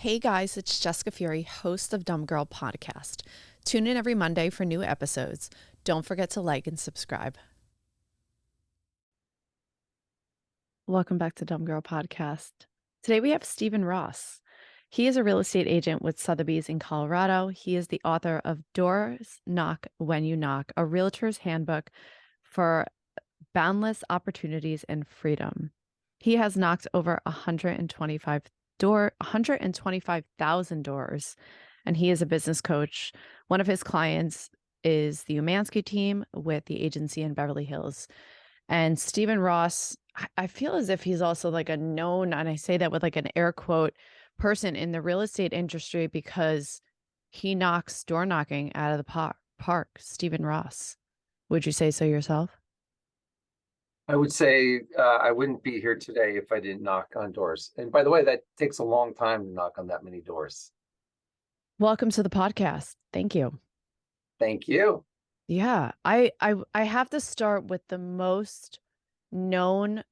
Hey guys, it's Jessica Furey, host of Dumb Girl Podcast. Tune in every Monday for new episodes. Don't forget to like and subscribe. Welcome back to Dumb Girl Podcast. Today we have Stephen Ross. He is a real estate agent with Sotheby's in Colorado. He is the author of Doors Knock When You Knock, a realtor's handbook for boundless opportunities and freedom. He has knocked over 125,000 doors, and he is a business coach. One of his clients is the Umansky team with the agency in Beverly Hills. And Stephen Ross, I feel as if he's also like a known, and I say that with like an air quote, person in the real estate industry because he knocks door knocking out of the park. Stephen Ross. Would you say so yourself? I would say I wouldn't be here today if I didn't knock on doors. And by the way, that takes a long time to knock on that many doors. Welcome to the podcast. Thank you. Thank you. Yeah, I have to start with the most the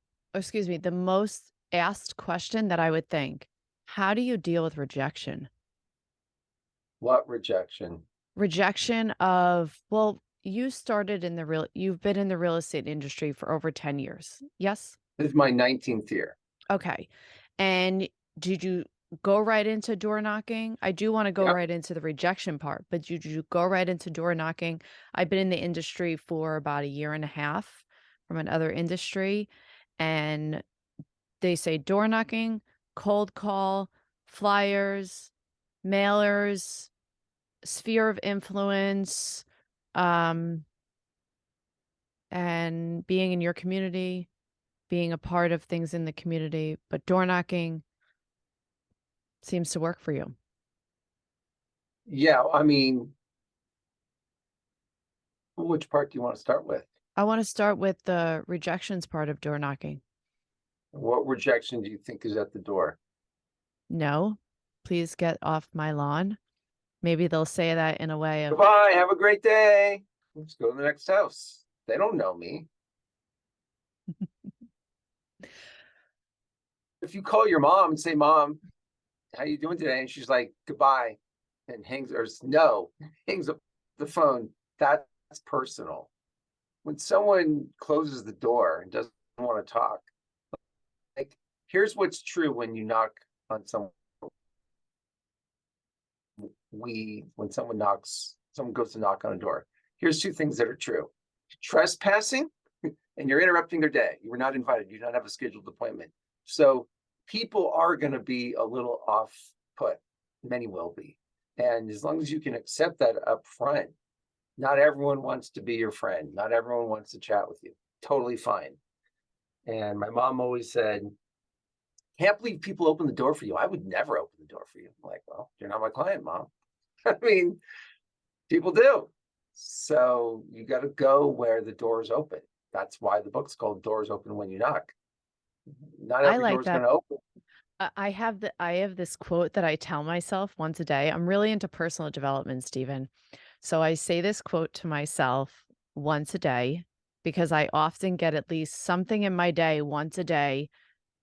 most asked question that I would think. How do you deal with rejection? What rejection? Rejection of, well, you've been in the real estate industry for over 10 years. Yes? This is my 19th year. Okay. And did you go right into door knocking? I do want to go right into the rejection part, but did you go right into door knocking? I've been in the industry for about a year and a half from another industry, and they say door knocking, cold call, flyers, mailers, sphere of influence, and being in your community, being a part of things in the community, but door knocking seems to work for you. Yeah, I mean, which part do you want to start with? I want to start with the rejections part of door knocking. What rejection do you think is at the door? No, please get off my lawn. Maybe they'll say that in a way of, Goodbye, have a great day. Let's go to the next house. They don't know me. If you call your mom and say, Mom, how you doing today? And she's like, goodbye, and hangs up the phone. That's personal. When someone closes the door and doesn't want to talk, like, here's what's true when you knock on someone. When someone goes to knock on a door. Here's two things that are true: trespassing, and you're interrupting their day. You were not invited. You don't have a scheduled appointment. So people are going to be a little off put. Many will be. And as long as you can accept that up front, not everyone wants to be your friend. Not everyone wants to chat with you. Totally fine. And my mom always said, can't believe people open the door for you. I would never open the door for you. I'm like, well, you're not my client, Mom. I mean, people do. So you got to go where the door is open. That's why the book's called Doors Open When You Knock. Not every door is going to open. I have this quote that I tell myself once a day. I'm really into personal development, Stephen. So I say this quote to myself once a day because I often get at least something in my day once a day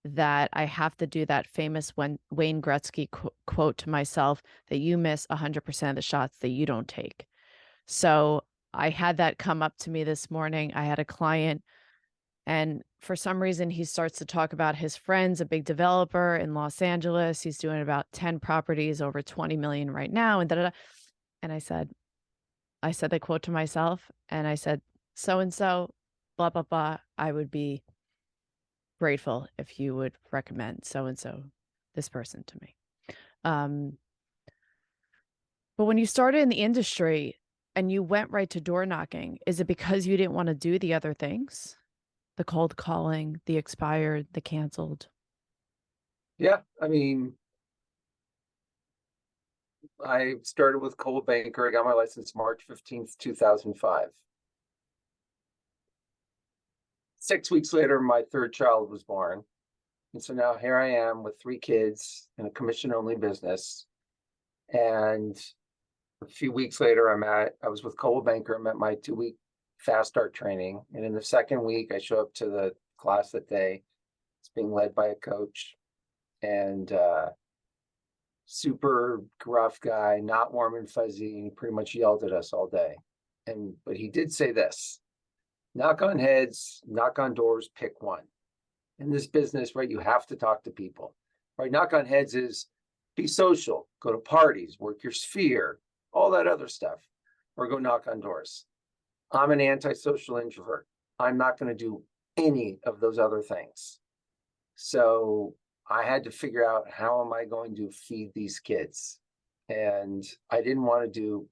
that I have to do that famous Wayne Gretzky quote to myself that you miss 100% of the shots that you don't take. So I had that come up to me this morning. I had a client, and for some reason, he starts to talk about his friends, a big developer in Los Angeles. He's doing about 10 properties over 20 million right now. And And I said that quote to myself, and I said, so-and-so, blah, blah, blah. I would be grateful if you would recommend so-and-so, this person to me. But when you started in the industry and you went right to door knocking, is it because you didn't want to do the other things? The cold calling, the expired, the canceled? Yeah, I mean, I started with Coldwell Banker. I got my license March 15th, 2005. 6 weeks later, my third child was born. And so now here I am with 3 kids in a commission-only business. And a few weeks later, I was with Coldwell Banker. I'm at my 2-week fast start training. And in the second week, I show up to the class that day. It's being led by a coach. And super gruff guy, not warm and fuzzy, and he pretty much yelled at us all day. But he did say this: knock on heads, knock on doors, pick one. In this business, right, you have to talk to people. Right? Knock on heads is be social, go to parties, work your sphere, all that other stuff, or go knock on doors. I'm an antisocial introvert. I'm not going to do any of those other things. So I had to figure out, how am I going to feed these kids? And I didn't want to do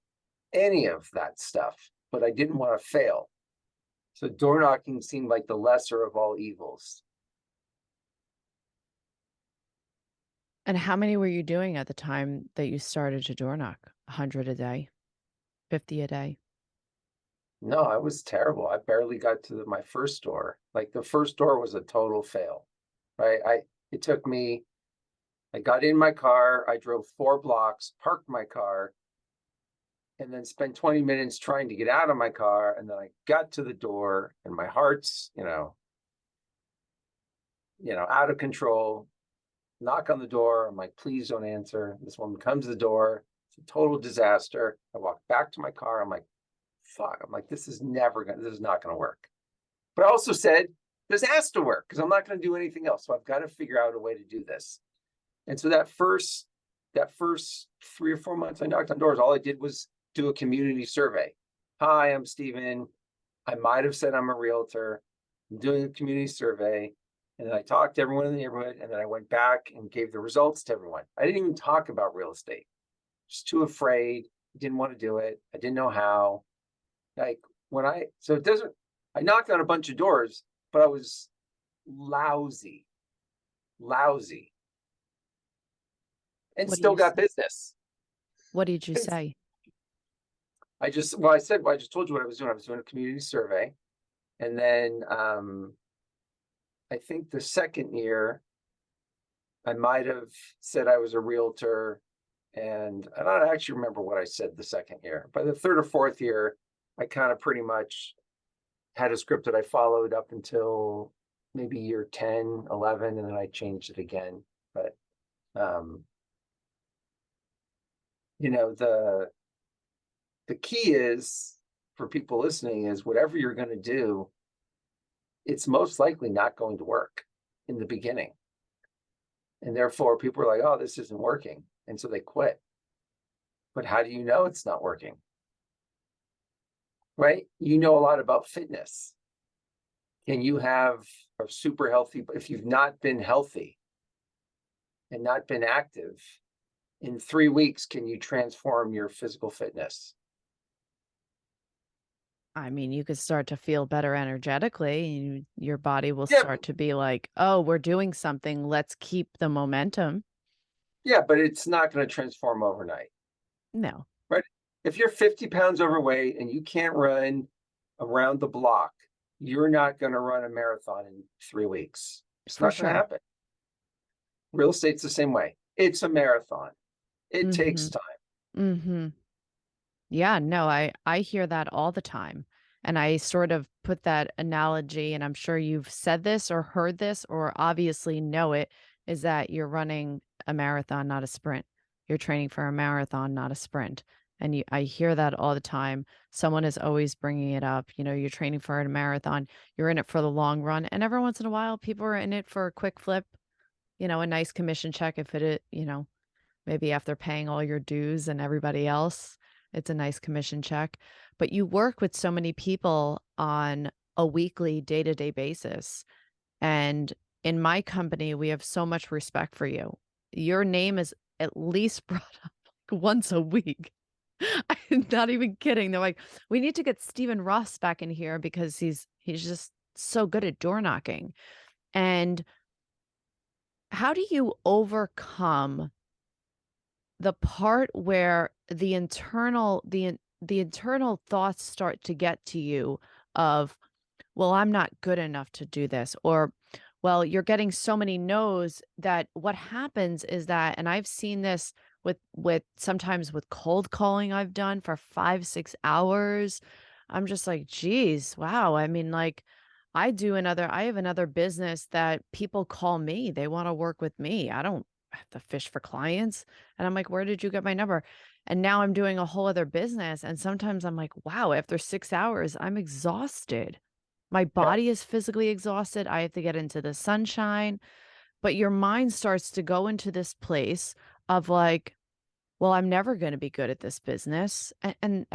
any of that stuff, but I didn't want to fail. So door knocking seemed like the lesser of all evils. And how many were you doing at the time that you started to door knock? 100 a day, 50 a day? No, I was terrible. I barely got to my first door. Like, the first door was a total fail, right? It took me, I got in my car, I drove 4 blocks, parked my car, and then spent 20 minutes trying to get out of my car. And then I got to the door and my heart's, out of control. Knock on the door. I'm like, please don't answer. This woman comes to the door. It's a total disaster. I walk back to my car. I'm like, fuck. I'm like, this is not going to work. But I also said, this has to work because I'm not going to do anything else. So I've got to figure out a way to do this. And so that first 3 or 4 months I knocked on doors, all I did was do a community survey. Hi, I'm Steven. I might have said I'm a realtor. I'm doing a community survey. And then I talked to everyone in the neighborhood, and then I went back and gave the results to everyone. I didn't even talk about real estate. Just too afraid. Didn't want to do it. I didn't know how. I knocked on a bunch of doors, but I was lousy, and What do still you got say? business. What did you say? I just told you what I was doing. I was doing a community survey. And then I think the second year, I might have said I was a realtor, and I don't actually remember what I said the second year. By the third or fourth year, I kind of pretty much had a script that I followed up until maybe year 10, 11, and then I changed it again. But, the key is, for people listening, is whatever you're going to do, it's most likely not going to work in the beginning. And therefore, people are like, oh, this isn't working. And so they quit. But how do you know it's not working? Right? You know a lot about fitness. Can you have a super healthy, if you've not been healthy and not been active, in 3 weeks, can you transform your physical fitness? I mean, you could start to feel better energetically. Your body will Yeah, start to be like, oh, we're doing something. Let's keep the momentum. yeah, but it's not going to transform overnight. No, Right? If you're 50 pounds overweight and you can't run around the block, you're not going to run a marathon in 3 weeks. It's for not going to sure. happen. Real estate's the same way. It's a marathon. It takes Mm-hmm. time. Mm-hmm. Yeah, no, I hear that all the time. And I sort of put that analogy, and I'm sure you've said this or heard this or obviously know it, is that you're running a marathon, not a sprint. You're training for a marathon, not a sprint. And I hear that all the time. Someone is always bringing it up. You're training for a marathon, you're in it for the long run. And every once in a while, people are in it for a quick flip, a nice commission check if maybe after paying all your dues and everybody else, it's a nice commission check. But you work with so many people on a weekly, day-to-day basis. And in my company, we have so much respect for you. Your name is at least brought up like once a week. I'm not even kidding. They're like, we need to get Stephen Ross back in here because he's just so good at door knocking. And how do you overcome the part where the internal thoughts start to get to you of, well, I'm not good enough to do this, or, well, you're getting so many no's that what happens is that, and I've seen this with sometimes with cold calling I've done for 5, 6 hours. I'm just like, geez, wow. I mean, like, I have another business that people call me. They want to work with me. I don't I have to fish for clients. And I'm like, where did you get my number? And now I'm doing a whole other business. And sometimes I'm like, wow, after 6 hours, I'm exhausted. My Yeah, body is physically exhausted. I have to get into the sunshine. But your mind starts to go into this place of like, well, I'm never going to be good at this business. And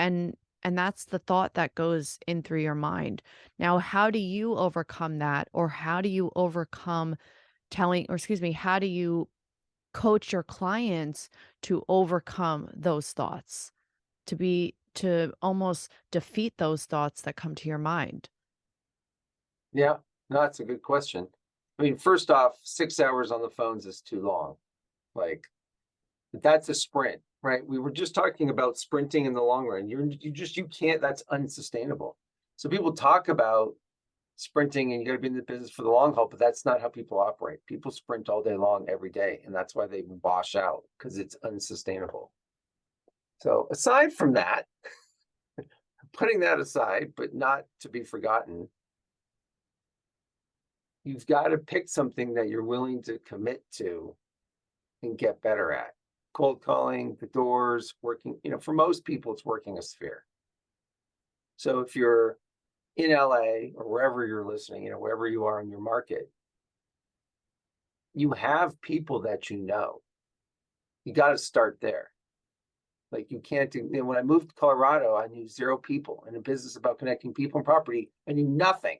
that's the thought that goes in through your mind. Now, how do you overcome that? Or how do you overcome telling, or excuse me, how do you coach your clients to overcome those thoughts, to almost defeat those thoughts that come to your mind? yeah. No, that's a good question. I mean, first off, 6 hours on the phones is too long. Like, that's a sprint, right? We were just talking about sprinting in the long run. You can't, that's unsustainable. So people talk about sprinting and you got to be in the business for the long haul, but that's not how people operate. People sprint all day long every day, and that's why they wash out, because it's unsustainable. So aside from that, putting that aside, but not to be forgotten, you've got to pick something that you're willing to commit to and get better at. Cold calling, the doors, working, for most people, it's working a sphere. So if you're in LA or wherever you're listening, wherever you are in your market, you have people that you know. You got to start there. Like, you can't do, when I moved to Colorado, I knew zero people in a business about connecting people and property. I knew nothing.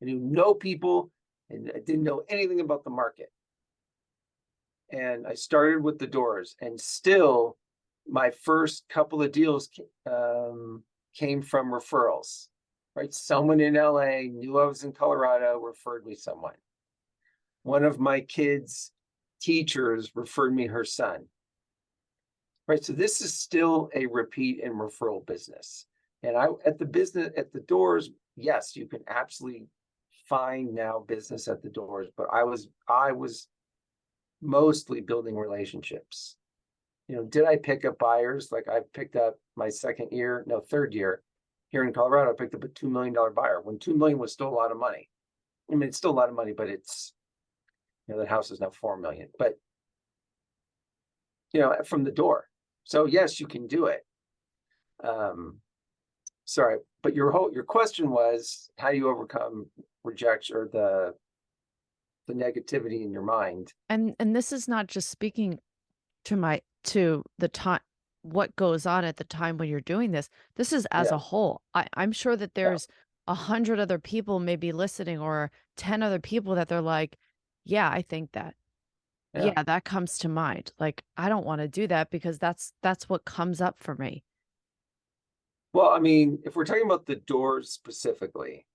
I knew no people, and I didn't know anything about the market. And I started with the doors, and still my first couple of deals came from referrals, right? Someone in LA knew I was in Colorado, referred me someone. One of my kids' teachers referred me her son, right? So this is still a repeat and referral business. And at the doors, yes, you can absolutely find now business at the doors, but I was mostly building relationships. Did I pick up buyers? Like, I picked up my third year here in Colorado, I picked up a $2 million buyer when 2 million was still a lot of money. I mean, it's still a lot of money, but it's, that house is now 4 million, but from the door. So yes, you can do it. Sorry, but your question was, how do you overcome rejection or the negativity in your mind? And this is not just speaking to the time, what goes on at the time when you're doing this. This is as Yeah, a whole. I'm sure that yeah, there's 100 other people maybe listening, or 10 other people that they're like, yeah, I think that. yeah. Yeah, that comes to mind. Like, I don't want to do that because that's what comes up for me. Well, I mean, if we're talking about the doors specifically,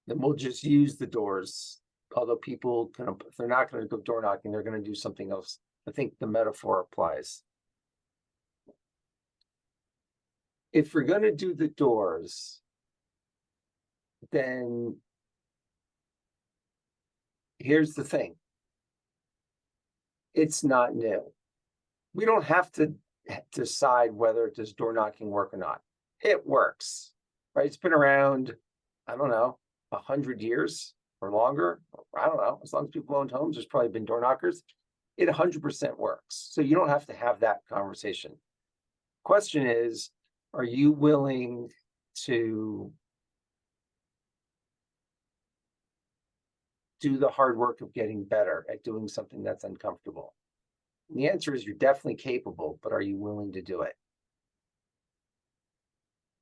then we'll just use the doors. Although people if they're not going to go door knocking, they're going to do something else. I think the metaphor applies. If we're going to do the doors, then here's the thing. It's not new. We don't have to decide whether does door knocking work or not. It works, right? It's been around, I don't know, 100 years or longer. I don't know. As long as people owned homes, there's probably been door knockers. It 100% works. So you don't have to have that conversation. Question is, are you willing to do the hard work of getting better at doing something that's uncomfortable? And the answer is, you're definitely capable, but are you willing to do it?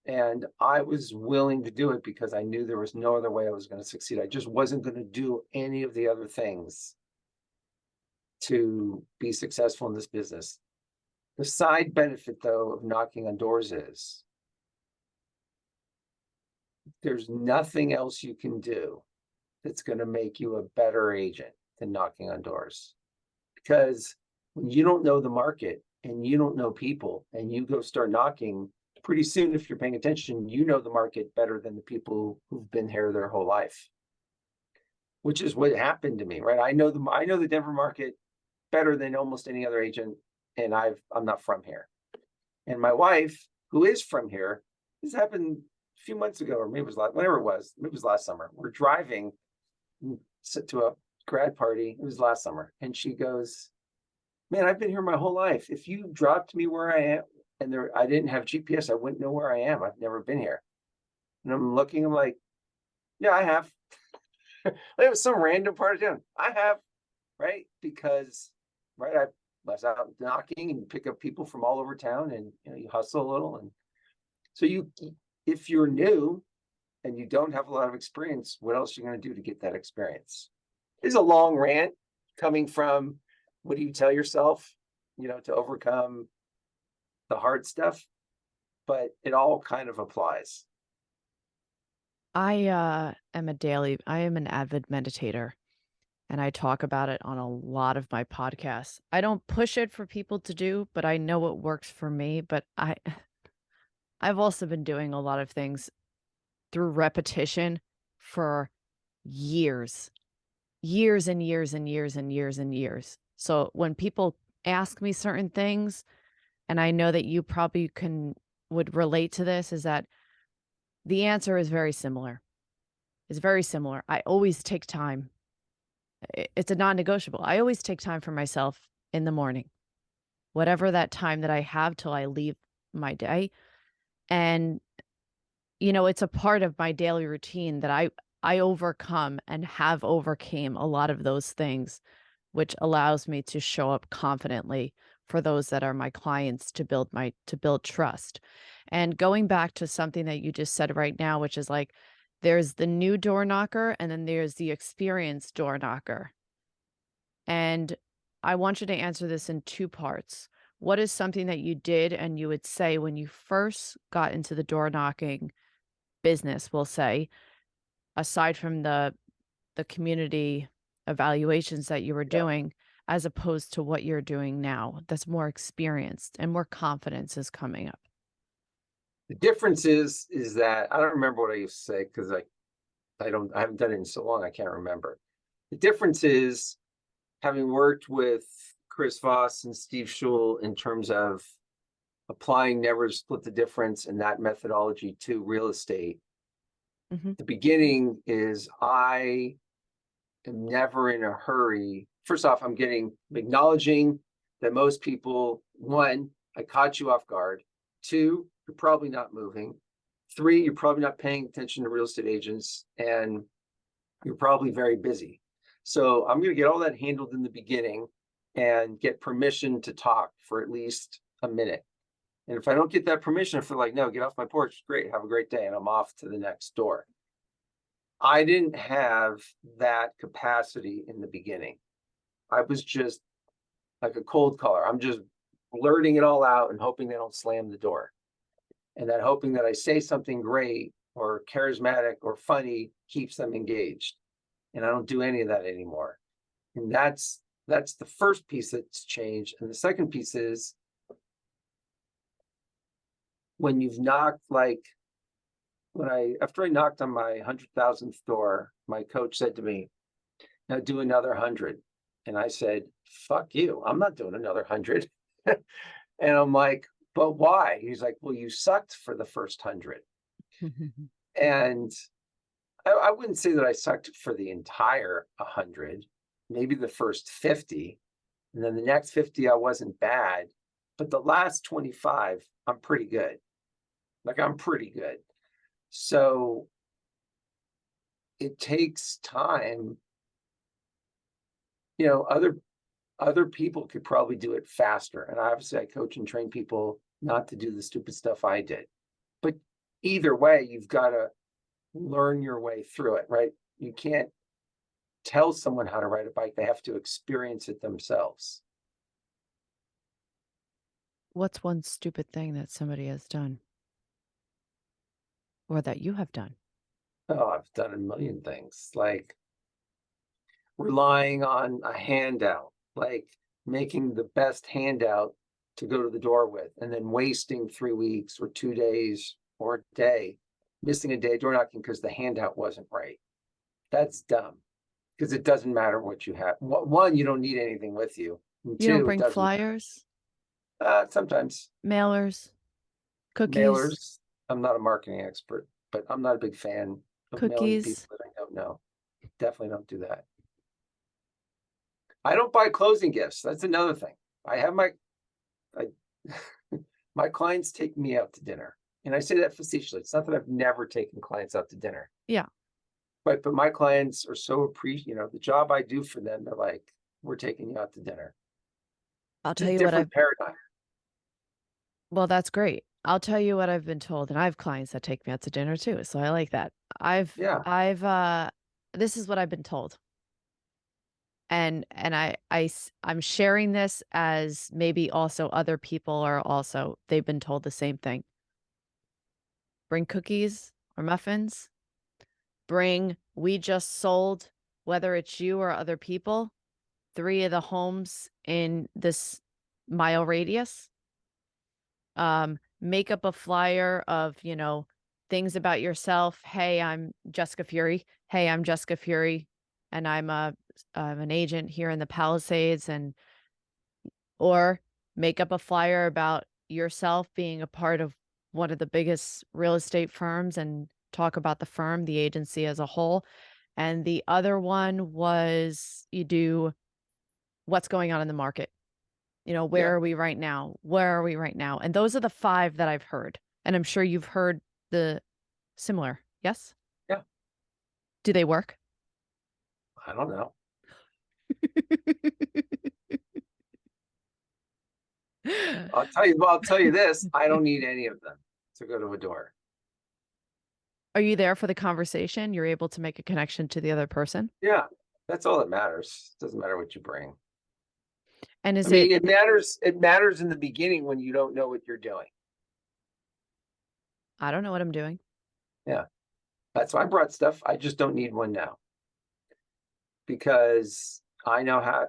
And I was willing to do it because I knew there was no other way I was going to succeed. I just wasn't going to do any of the other things to be successful in this business. The side benefit, though, of knocking on doors is there's nothing else you can do that's going to make you a better agent than knocking on doors. Because when you don't know the market and you don't know people and you go start knocking, pretty soon, if you're paying attention, you know the market better than the people who've been here their whole life, which is what happened to me, right? I know the Denver market better than almost any other agent, and I'm not from here. And my wife, who is from here, this happened a few months ago, or maybe it was whenever it was. Maybe it was last summer. We're driving to a grad party. It was last summer, and she goes, man, I've been here my whole life. If you dropped me where I am and I didn't have GPS, I wouldn't know where I am. I've never been here. And I'm looking, I'm like, yeah, I have. It was some random part of town. I have, right? Because, right, I was out knocking and pick up people from all over town, and you hustle a little. And so if you're new and you don't have a lot of experience, what else are you going to do to get that experience? It's a long rant coming from what do you tell yourself, to overcome the hard stuff, but it all kind of applies. I am an avid meditator, and I talk about it on a lot of my podcasts. I don't push it for people to do, but I know it works for me. But I've also been doing a lot of things through repetition for years, years and years and years and years and years. So when people ask me certain things, and I know that you probably would relate to this, is that the answer is very similar. It's very similar. I always take time. It's a non-negotiable. I always take time for myself in the morning, whatever that time that I have till I leave my day. And, it's a part of my daily routine that I overcome and have overcame a lot of those things, which allows me to show up confidently for those that are my clients to build trust. And going back to something that you just said right now, which is like, there's the new door knocker and then there's the experienced door knocker. And I want you to answer this in two parts. What is something that you did and you would say when you first got into the door knocking business, we'll say, aside from the community evaluations that you were Yeah. doing, as opposed to what you're doing now that's more experienced and more confidence is coming up? The difference is that I don't remember what I used to say because I haven't done it in so long I can't remember. The difference is having worked with Chris Voss and Steve Schul in terms of applying never split the difference and that methodology to real estate. Mhm. The beginning is I am never in a hurry. First off, I'm acknowledging that most people, one, I caught you off guard. Two, you're probably not moving. Three, you're probably not paying attention to real estate agents, and you're probably very busy. So I'm going to get all that handled in the beginning and get permission to talk for at least a minute. And if I don't get that permission, I feel like, no, get off my porch. Great. Have a great day. And I'm off to the next door. I didn't have that capacity in the beginning. I was just like a cold caller. I'm just blurting it all out and hoping they don't slam the door. And that hoping that I say something great or charismatic or funny keeps them engaged. And I don't do any of that anymore. And that's the first piece that's changed. And the second piece is when you've knocked, like after I knocked on my 100,000th door, my coach said to me, now do another 100. And I said, fuck you, I'm not doing another 100. And I'm like, but why? He's like, well, you sucked for the first 100. And I wouldn't say that I sucked for the entire 100, maybe the first 50. And then the next 50, I wasn't bad. But the last 25, I'm pretty good. Like, I'm pretty good. So it takes time. Other people could probably do it faster. And obviously I coach and train people not to do the stupid stuff I did. But either way, you've got to learn your way through it, right? You can't tell someone how to ride a bike. They have to experience it themselves. What's one stupid thing that somebody has done or that you have done? Oh, I've done a million things, like relying on a handout, like making the best handout to go to the door with, and then wasting 3 weeks or 2 days or a day, missing a day door knocking because the handout wasn't right. That's dumb because it doesn't matter what you have. One, you don't need anything with you. And You don't two, it bring doesn't flyers, sometimes mailers, cookies, mailers. I'm not a marketing expert, but I'm not a big fan of mailing people cookies. that I don't know. Definitely don't do that. I don't buy closing gifts. That's another thing. I have my, I, my clients take me out to dinner. And I say that facetiously. It's not that I've never taken clients out to dinner. Yeah. But my clients are so the job I do for them, they're like, we're taking you out to dinner. I'll It's a tell you what different paradigm. well, that's great. I'll tell you what I've been told, and I have clients that take me out to dinner too, so I like that. Yeah. This is what I've been told. And I'm sharing this as maybe also other people are also they've been told the same thing. Bring cookies or muffins. Bring we just sold, whether it's you or other people, 3 of the homes in this mile radius. Make up a flyer of, things about yourself. Hey, I'm Jessica Furey. Hey, I'm Jessica Furey, and I'm an agent here in the Palisades, or make up a flyer about yourself being a part of one of the biggest real estate firms and talk about the firm, the agency as a whole. And the other one was you do what's going on in the market. Where Yeah. are we right now? Where are we right now? And those are the 5 that I've heard. And I'm sure you've heard the similar. Yes? Yeah. Do they work? I don't know. I'll tell you this. I don't need any of them to go to a door. Are you there for the conversation? You're able to make a connection to the other person? Yeah. That's all that matters. Doesn't matter what you bring. And I is mean, it it matters in the beginning when you don't know what you're doing. I don't know what I'm doing. Yeah. That's why I brought stuff. I just don't need one now. Because I know how,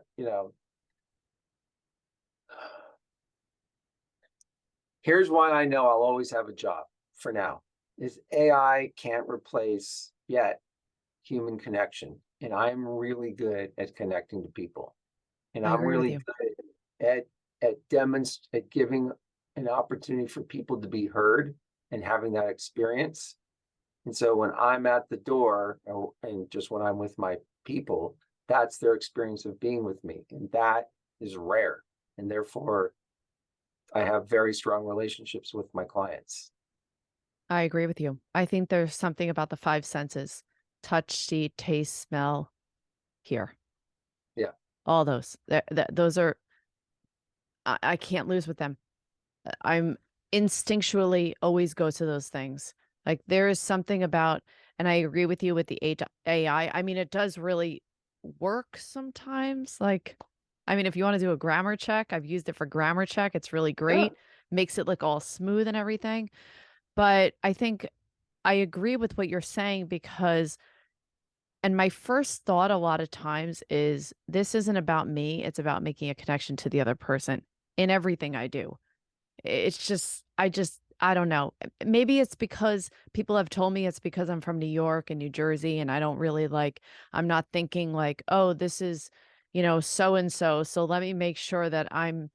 here's why I know I'll always have a job for now is AI can't replace yet human connection. And I'm really good at connecting to people. And I I'm agree with really you. good at giving an opportunity for people to be heard and having that experience. And so when I'm at the door and just when I'm with my people, that's their experience of being with me. And that is rare. And therefore, I have very strong relationships with my clients. I agree with you. I think there's something about the 5 senses: touch, see, taste, smell, hear. Yeah. All those. Those are I can't lose with them. I'm instinctually always go to those things. Like there is something about, and I agree with you with the AI. I mean, it does really work sometimes. Like, I mean, if you want to do a grammar check, I've used it for grammar check. It's really Yeah. great, makes it look all smooth and everything. But I think I agree with what you're saying because, and my first thought a lot of times is this isn't about me. It's about making a connection to the other person in everything I do. It's just I don't know. Maybe it's because people have told me it's because I'm from New York and New Jersey, and I don't really I'm not thinking like, "Oh, this is, so and so, so let me make sure that I'm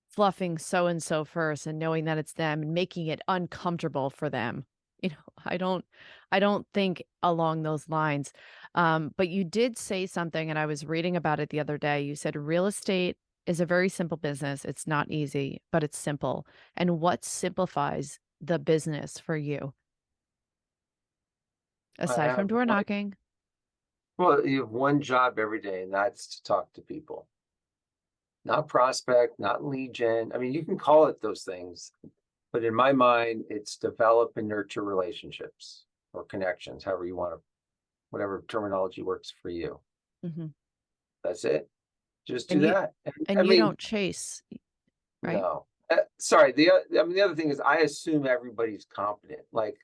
fluffing so and so first and knowing that it's them and making it uncomfortable for them." You know, I don't think along those lines. But you did say something, and I was reading about it the other day. You said real estate is a very simple business. It's not easy, but it's simple. And what simplifies the business for you, I aside from have door one, knocking? well, you have one job every day, and that's to talk to people, not prospect, not lead gen. I mean, you can call it those things, but in my mind, it's develop and nurture relationships or connections, however you want to, whatever terminology works for you. Hmm. That's it. Just do And you that. I and you mean, don't chase, right? no. Sorry. I mean, the other thing is, I assume everybody's competent. Like,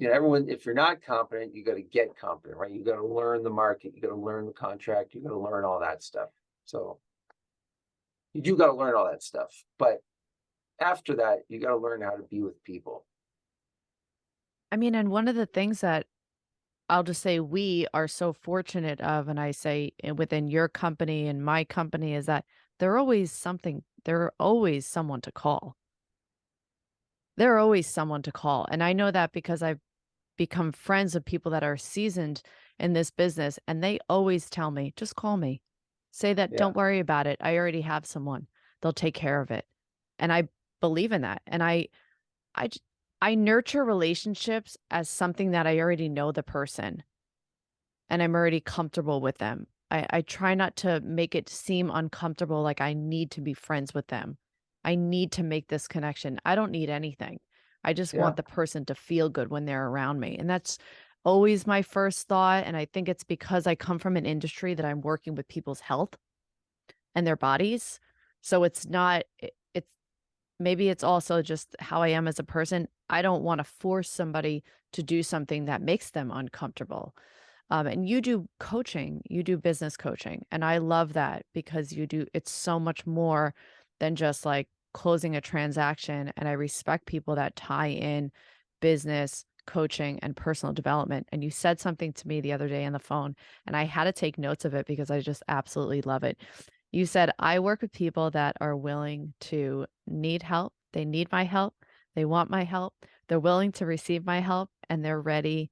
everyone. If you're not competent, you got to get competent, right? You got to learn the market. You got to learn the contract. You got to learn all that stuff. So you do got to learn all that stuff. But after that, you got to learn how to be with people. I mean, and one of the things that I'll just say we are so fortunate of, and I say within your company and my company, is that there are always someone to call. There are always someone to call. And I know that because I've become friends with people that are seasoned in this business, and they always tell me, just call me. Say that, Yeah. "Don't worry about it. I already have someone. They'll take care of it." And I believe in that. And I j I nurture relationships as something that I already know the person, and I'm already comfortable with them. I try not to make it seem uncomfortable, like I need to be friends with them. I need to make this connection. I don't need anything. I just Yeah. want the person to feel good when they're around me, and that's always my first thought, and I think it's because I come from an industry that I'm working with people's health and their bodies. So it's not it's maybe it's also just how I am as a person. I don't wanna force somebody to do something that makes them uncomfortable. And you do coaching, you do business coaching, and I love that because it's so much more than just, like, closing a transaction, and I respect people that tie in business, coaching, and personal development, and you said something to me the other day on the phone, and I had to take notes of it because I just absolutely love it. You said, "I work with people that are willing to need help, they need my help, they want my help, they're willing to receive my help, and they're ready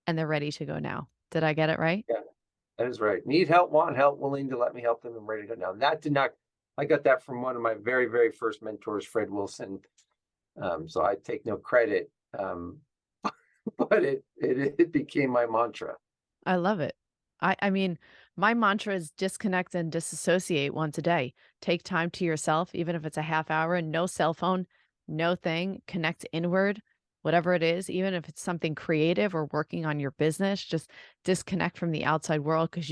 to go now." Did I get it right? Yeah. That is right. Need help, want help, willing to let me help them. I'm ready to go now. That did not. I got that from one of my very, very first mentors, Fred Wilson. So I take no credit, but it became my mantra. I love it. I mean, my mantra is disconnect and disassociate once a day. Take time to yourself, even if it's a half hour, no cell phone, no thing, connect inward, whatever it is, even if it's something creative or working on your business, just disconnect from the outside world because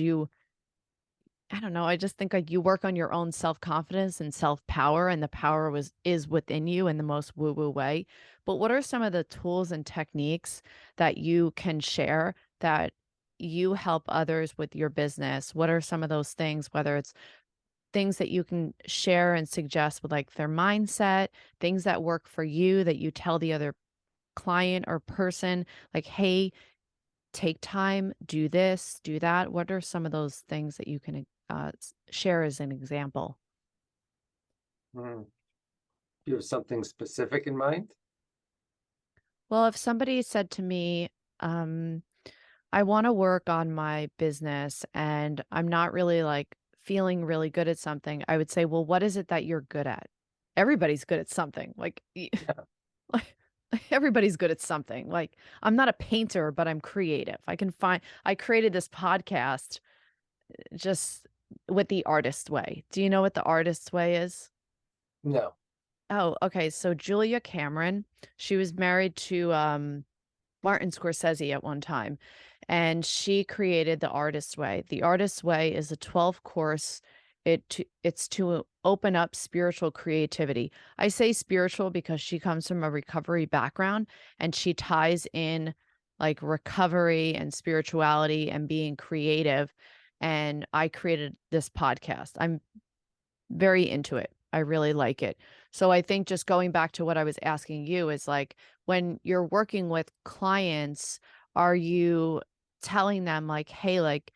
I don't know, I just think like you work on your own self-confidence and self-power, and the power is within you in the most woo-woo way. But what are some of the tools and techniques that you can share that you help others with your business? What are some of those things, whether it's things that you can share and suggest with like their mindset, things that work for you that you tell the other client or person, like, hey, take time, do this, do that? What are some of those things that you can share as an example? Hmm. Do you have something specific in mind? Well, if somebody said to me, um, I want to work on my business and I'm not really like feeling really good at something, I would say, well, what is it that you're good at? Everybody's good at something. Like, Yeah. like everybody's good at something. Like, I'm not a painter, but I'm creative. I created this podcast just with the artist way. Do you know what the artist way is? No. Oh, okay. So Julia Cameron, she was married to Martin Scorsese at one time, and she created the Artist Way. The Artist Way is a 12 course. It's to open up spiritual creativity. I say spiritual because she comes from a recovery background and she ties in like recovery and spirituality and being creative. And I created this podcast. I'm very into it. I really like it. So I think just going back to what I was asking you is like when you're working with clients, are you telling them like, hey, like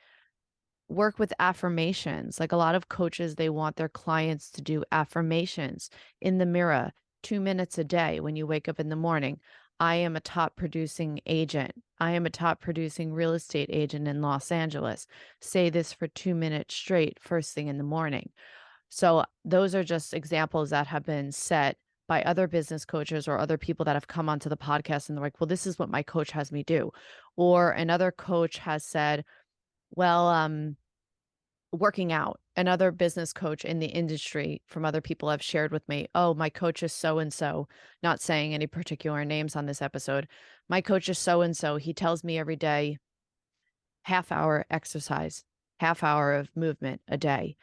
work with affirmations? Like a lot of coaches, they want their clients to do affirmations in the mirror, 2 minutes a day when you wake up in the morning. I am a top producing agent. I am a top producing real estate agent in Los Angeles. Say this for 2 minutes straight, first thing in the morning. So those are just examples that have been set by other business coaches or other people that have come onto the podcast and they're like, well, this is what my coach has me do. Or another coach has said, well, working out. Another business coach in the industry from other people have shared with me, oh, my coach is so and so, not saying any particular names on this episode. My coach is so and so. He tells me every day, half hour exercise, half hour of movement a day.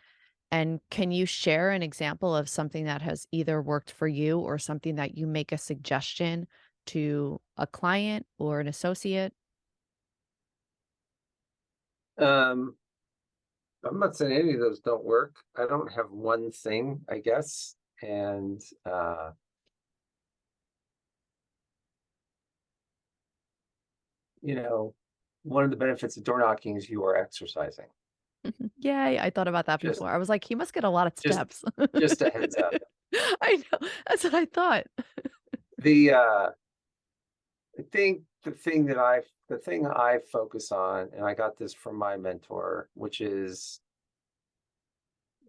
And can you share an example of something that has either worked for you or something that you make a suggestion to a client or an associate? Um, I'm not saying any of those don't work. I don't have one thing, I guess. And you know, one of the benefits of door knocking is you are exercising. Yay, I thought about that Just before. I was like, he must get a lot of just steps. just a heads up. I know. That's what I thought. The I think the thing I focus on, and I got this from my mentor, which is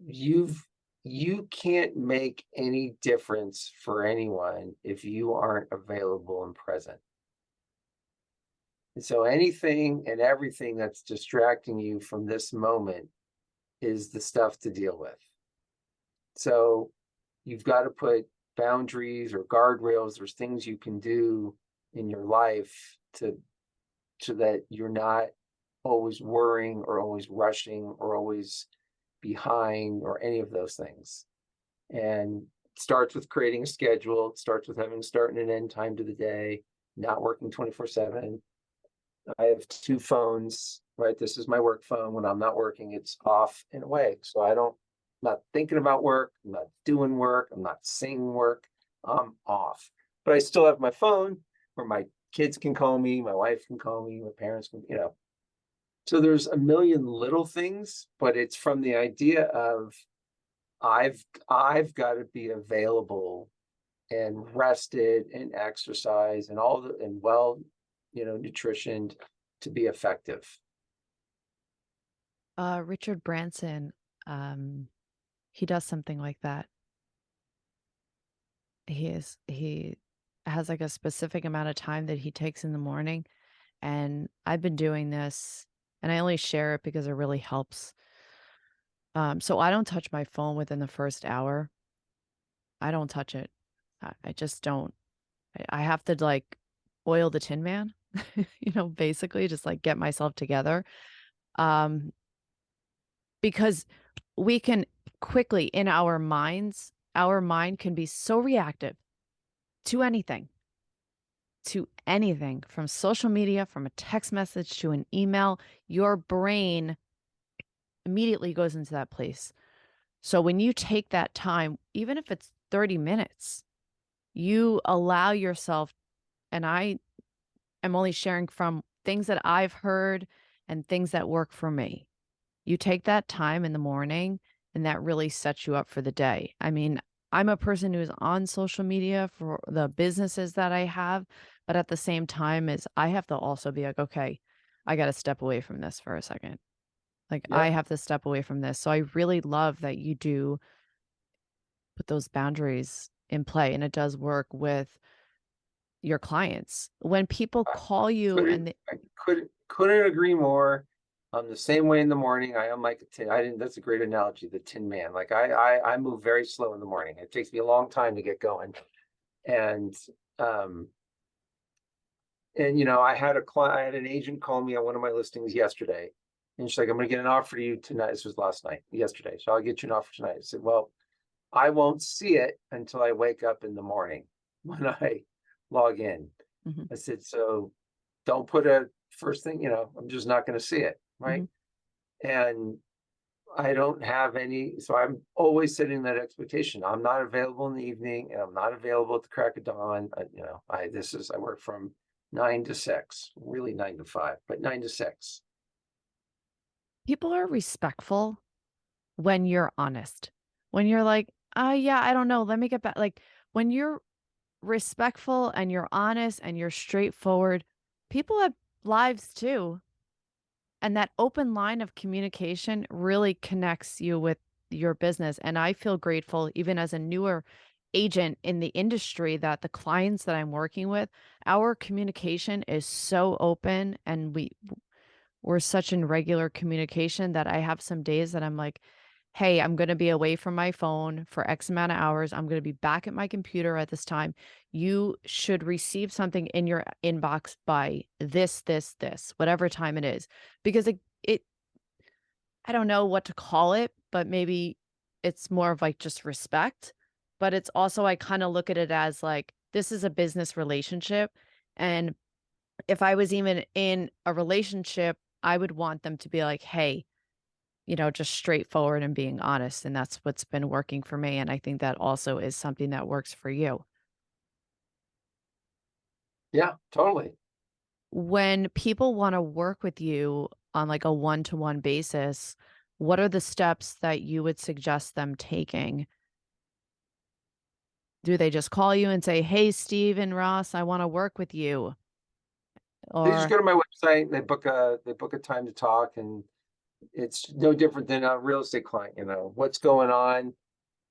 you can't make any difference for anyone if you aren't available and present. And so anything and everything that's distracting you from this moment is the stuff to deal with. So you've got to put boundaries or guardrails. There's things you can do in your life to so that you're not always worrying or always rushing or always behind or any of those things. And it starts with creating a schedule. It starts with having a start and an end time to the day, not working 24/7. I have two phones, right? This is my work phone. When I'm not working, it's off and away. So I'm not thinking about work. I'm not doing work. I'm not seeing work. I'm off. But I still have my phone where my kids can call me, my wife can call me, my parents can, So there's a million little things, but it's from the idea of I've got to be available and rested and exercise and nutritioned to be effective. Richard Branson, he does something like that. He has like a specific amount of time that he takes in the morning, and I've been doing this, and I only share it because it really helps. So I don't touch my phone within the first hour. I don't touch it. I just don't. I have to like oil the tin man, basically just like get myself together. Um, because we can quickly in our minds, our mind can be so reactive to anything from social media, from a text message to an email. Your brain immediately goes into that place. So when you take that time, even if it's 30 minutes, you allow yourself, and I am only sharing from things that I've heard and things that work for me. You take that time in the morning, and that really sets you up for the day. I mean, I'm a person who's on social media for the businesses that I have, but at the same time is I have to also be like, okay, I got to step away from this for a second. Like I Yep. have to step away from this. So I really love that you do put those boundaries in play, and it does work with your clients. When people I call you couldn't and they, I couldn't agree more. I'm the same way in the morning. I am like a tin. I didn't. That's a great analogy. The Tin Man. Like I move very slow in the morning. It takes me a long time to get going. And um I had an agent call me on one of my listings yesterday, and she's like, "I'm going to get an offer to you tonight." This was last night, yesterday. So I'll get you an offer tonight. I said, "Well, I won't see it until I wake up in the morning when I log in." Mhm, I said, "So don't put a first thing, I'm just not going to see it." Right. mhm. And I don't have any, so I'm always setting that expectation. I'm not available in the evening and I'm not available at the crack of dawn. I work from 9 to 6, really 9 to 5, but 9 to 6. People are respectful when you're honest. When you're like, yeah, I don't know. Let me get back." Like when you're respectful and you're honest and you're straightforward, people have lives too. And that open line of communication really connects you with your business. And I feel grateful, even as a newer agent in the industry, that the clients that I'm working with, our communication is so open, and we're such in regular communication that I have some days that I'm like, hey, I'm going to be away from my phone for X amount of hours. I'm going to be back at my computer at this time. You should receive something in your inbox by this, whatever time it is. Because I don't know what to call it, but maybe it's more of like just respect. But it's also, I kind of look at it as like, this is a business relationship. And if I was even in a relationship, I would want them to be like, hey, just straightforward and being honest. And that's what's been working for me. And I think that also is something that works for you. Yeah, totally. When people want to work with you on like a one-to-one basis, what are the steps that you would suggest them taking? Do they just call you and say, hey, Steve and Ross, I want to work with you? They just Or, go to my website and they book a time to talk, and It's no different than a real estate client, what's going on,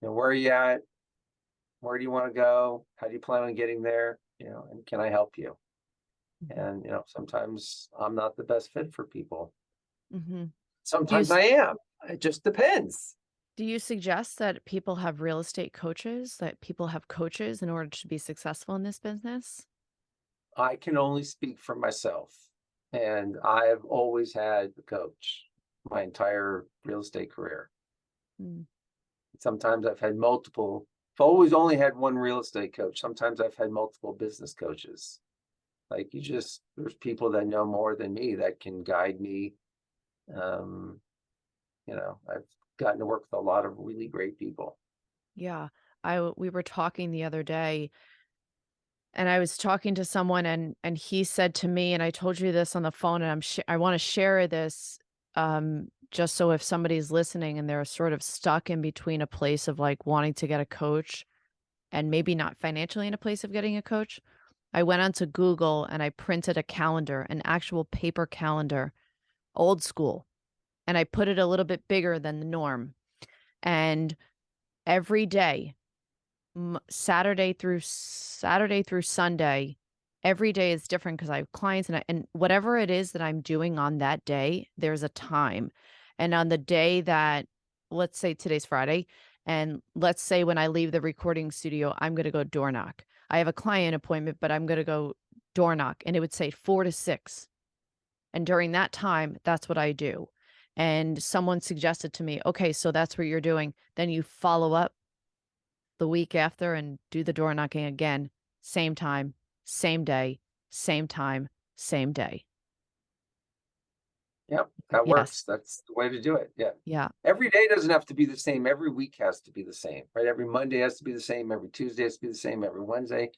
where are you at? Where do you want to go? How do you plan on getting there? And can I help you? And, sometimes I'm not the best fit for people. Mm-hmm. Sometimes I am. It just depends. Do you suggest that people have real estate coaches, that people have coaches in order to be successful in this business? I can only speak for myself. And I have always had a coach my entire real estate career. Mm. Sometimes I've had multiple. I've always only had one real estate coach. Sometimes I've had multiple business coaches. Like there's people that know more than me that can guide me. I've gotten to work with a lot of really great people. Yeah. We were talking the other day, and I was talking to someone, and he said to me, and I told you this on the phone, and I want to share this, just so if somebody's listening and they're sort of stuck in between a place of like wanting to get a coach and maybe not financially in a place of getting a coach. I went onto Google and I printed a calendar, an actual paper calendar, old school, and I put it a little bit bigger than the norm. And every day, Saturday through Sunday, every day is different because I have clients, and whatever it is that I'm doing on that day, there's a time. And on the day that, let's say today's Friday, and let's say when I leave the recording studio, I'm going to go door knock. I have a client appointment, but I'm going to go door knock, and it would say 4 to 6. And during that time, that's what I do. And someone suggested to me, okay, so that's what you're doing. Then you follow up the week after and do the door knocking again, same time, same day, same time, same day. Yep, that Yes. works. That's the way to do it. Yeah. Yeah. Every day doesn't have to be the same. Every week has to be the same, right? Every Monday has to be the same. Every Tuesday has to be the same. Every Wednesday,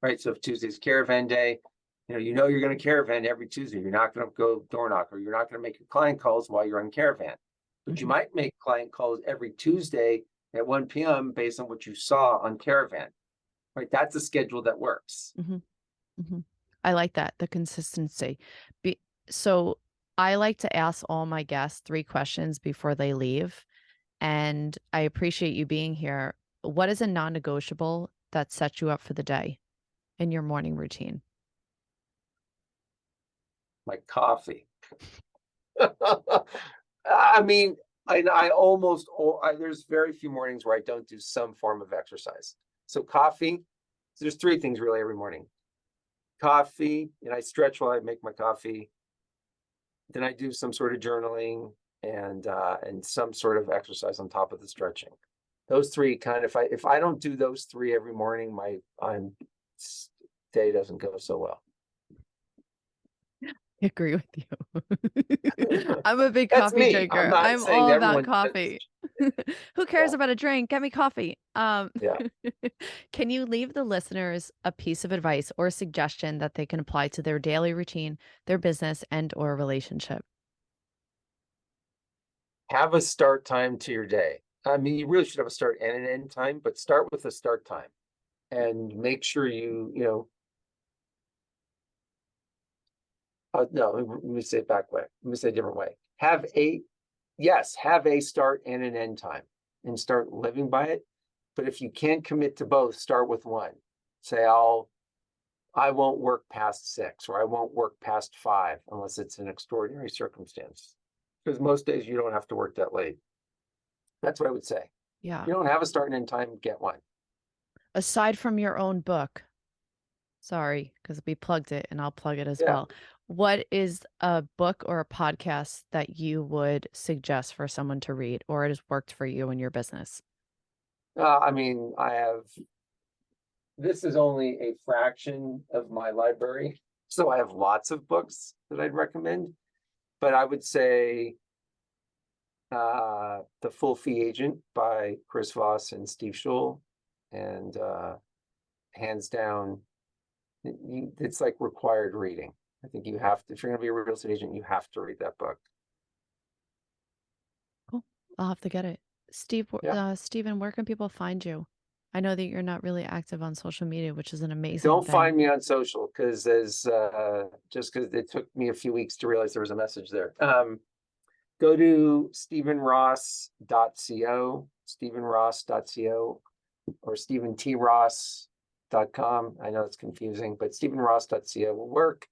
right? So if Tuesday's caravan day, you're going to caravan every Tuesday. You're not going to go door knock, or you're not going to make your client calls while you're on caravan. But you might make client calls every Tuesday at 1 p.m. based on what you saw on caravan, right? That's a schedule that works. I like that, the consistency. So I like to ask all my guests 3 questions before they leave, and I appreciate you being here. What is a non-negotiable that sets you up for the day in your morning routine? My coffee. I mean, there's very few mornings where I don't do some form of exercise. So coffee, there's 3 things really every morning. Coffee, and I stretch while I make my coffee. Then I do some sort of journaling and some sort of exercise on top of the stretching. Those 3 kind of, if I don't do those 3 every morning, my day doesn't go so well. I agree with you. I'm a big That's coffee me. drinker. I'm not I'm saying all about everyone coffee. Who cares Yeah. about a drink? Get me coffee. Yeah. Can you leave the listeners a piece of advice or suggestion that they can apply to their daily routine, their business, and or relationship? Have a start time to your day. I mean, you really should have a start and an end time, but start with a start time and make sure no, let me say it back way. Let me say it a different way. Have a start and an end time and start living by it. But if you can't commit to both, start with one. Say, I won't work past 6, or I won't work past 5 unless it's an extraordinary circumstance. Because most days you don't have to work that late. That's what I would say. Yeah. If you don't have a start and end time, get one. Aside from your own book, sorry, because we plugged it and I'll plug it as Yeah. well. What is a book or a podcast that you would suggest for someone to read, or it has worked for you in your business? I mean, this is only a fraction of my library, so I have lots of books that I'd recommend. But I would say The Full Fee Agent by Chris Voss and Steve Schul, and hands down, it's like required reading. I think you have to, if you're going to be a real estate agent, you have to read that book. Cool. I'll have to get it. Steven, where can people find you? I know that you're not really active on social media, which is an amazing Don't thing. find me on social, because just because it took me a few weeks to realize there was a message there. go to stephenross.co, stephenross.co, or stephentross.com. I know it's confusing, but stephenross.co will work.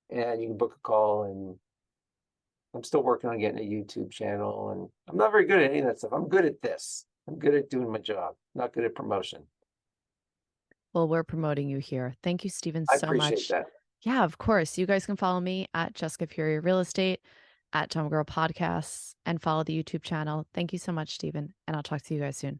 And you can book a call. And I'm still working on getting a YouTube channel. And I'm not very good at any of that stuff. I'm good at this. I'm good at doing my job, not good at promotion. Well, we're promoting you here. Thank you, Stephen, I so appreciate much. that. Yeah, of course. You guys can follow me at Jessica Furey Real Estate, at Dumb Girl Podcasts, and follow the YouTube channel. Thank you so much, Stephen. And I'll talk to you guys soon.